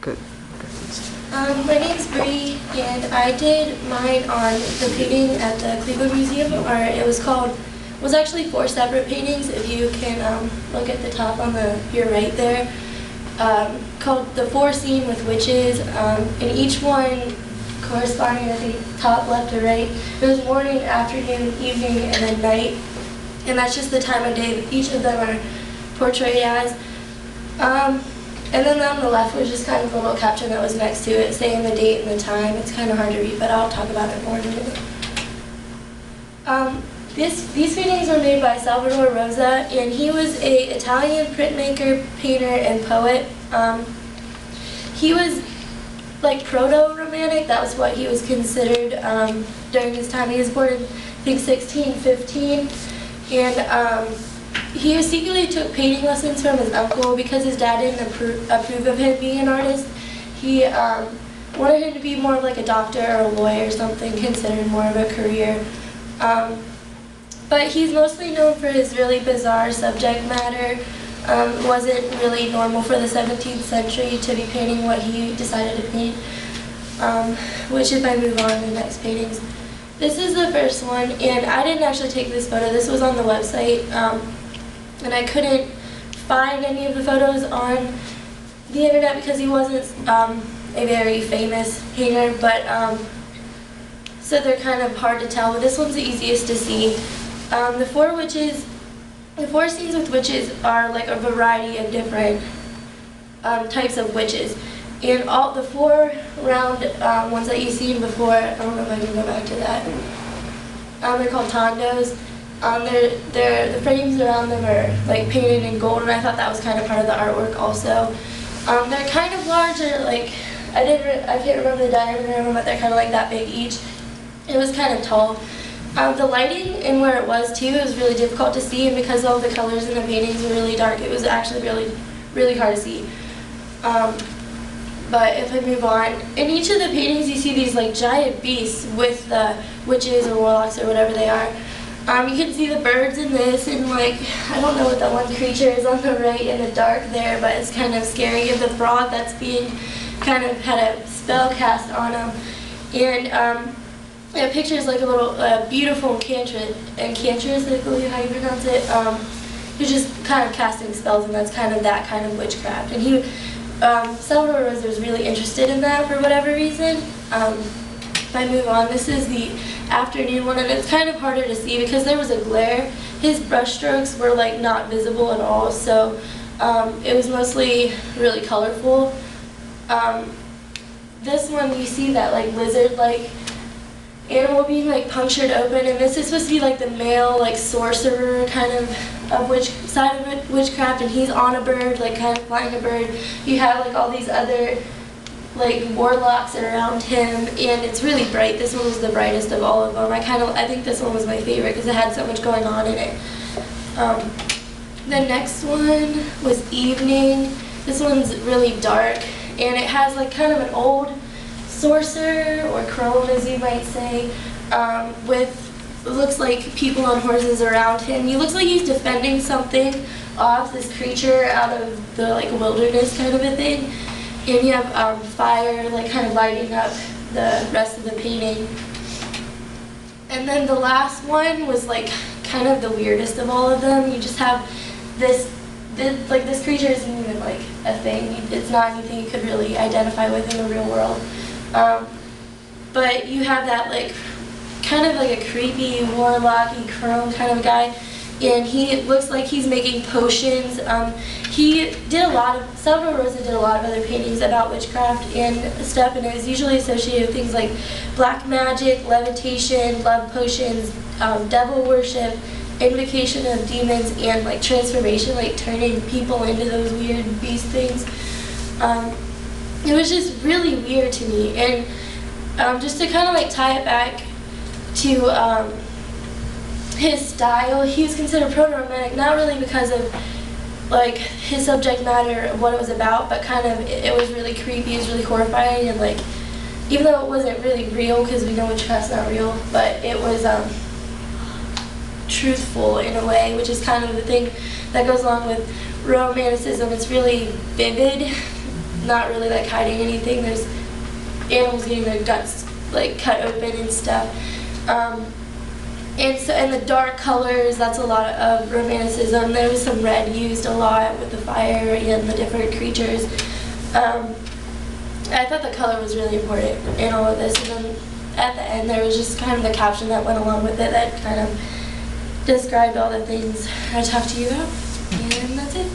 Good. My name's Bree, and I did mine on the painting at the Cleveland Museum of Art. It was actually 4 separate paintings. If you can look at the top on your right there, called The Four Scene with Witches, and each one corresponding, I think, top, left, or right. It was morning, afternoon, evening, and then night, and that's just the time of day that each of them are portrayed as. And then on the left was just kind of a little caption that was next to it, saying the date and the time. It's kind of hard to read, but I'll talk about it more in a minute. These paintings were made by Salvator Rosa, and he was an Italian printmaker, painter, and poet. He was like proto-romantic. That was what he was considered during his time. He was born in, I think, 1615, and he secretly took painting lessons from his uncle because his dad didn't approve of him being an artist. He wanted him to be more of like a doctor or a lawyer or something, considered more of a career. But he's mostly known for his really bizarre subject matter. It wasn't really normal for the 17th century to be painting what he decided to paint, which if I move on to the next paintings. This is the first one, and I didn't actually take this photo. This was on the website. And I couldn't find any of the photos on the internet because he wasn't a very famous painter, but so they're kind of hard to tell, but this one's the easiest to see. The four scenes with witches are like a variety of different types of witches. And all the 4 round ones that you've seen before, I don't know if I can go back to that, they're called tondos. The frames around them are like painted in gold, and I thought that was kind of part of the artwork also. They're kind of larger, like I can't remember the diameter, but they're kind of like that big each. It was kind of tall. The lighting and where it was too was really difficult to see, and because all the colors in the paintings were really dark, it was actually really hard to see. But if I move on, in each of the paintings you see these like giant beasts with the witches or warlocks or whatever they are. You can see the birds in this, and like, I don't know what that one creature is on the right in the dark there, but it's kind of scary. You have the frog that's being kind of had a spell cast on him. And it pictures like a little beautiful enchantress, I believe how you pronounce it, who's just kind of casting spells, and that's kind of that kind of witchcraft. And he, Salvador Rosa was really interested in that for whatever reason. If I move on, this is the afternoon one, and it's kind of harder to see because there was a glare. His brush strokes were like not visible at all, so it was mostly really colorful. This one you see that like lizard-like animal being like punctured open, and this is supposed to be like the male like sorcerer kind of side of witchcraft, and he's on a bird, like kind of flying a bird. You have like all these other like warlocks around him, and it's really bright. This one was the brightest of all of them. I think this one was my favorite because it had so much going on in it. The next one was Evening. This one's really dark, and it has like kind of an old sorcerer or crone, as you might say, with looks like people on horses around him. He looks like he's defending something off this creature out of the like wilderness kind of a thing. And you have fire like kind of lighting up the rest of the painting. And then the last one was like kind of the weirdest of all of them. You just have this creature isn't even like a thing. It's not anything you could really identify with in the real world. But you have that like kind of like a creepy warlocky crone kind of guy, and he looks like he's making potions. Salvador Rosa did a lot of other paintings about witchcraft and stuff, and it was usually associated with things like black magic, levitation, love potions, devil worship, invocation of demons, and like transformation, like turning people into those weird beast things. It was just really weird to me, and just to kind of like tie it back to his style, he was considered proto-romantic, not really because of like his subject matter, what it was about, but kind of it was really creepy, it was really horrifying, and like even though it wasn't really real, because we know witchcraft's not real, but it was truthful in a way, which is kind of the thing that goes along with romanticism. It's really vivid, not really like hiding anything. There's animals getting their guts like cut open and stuff. And the dark colors, that's a lot of romanticism. There was some red used a lot with the fire and the different creatures. I thought the color was really important in all of this. And then at the end, there was just kind of the caption that went along with it that kind of described all the things I talked to you about. And that's it.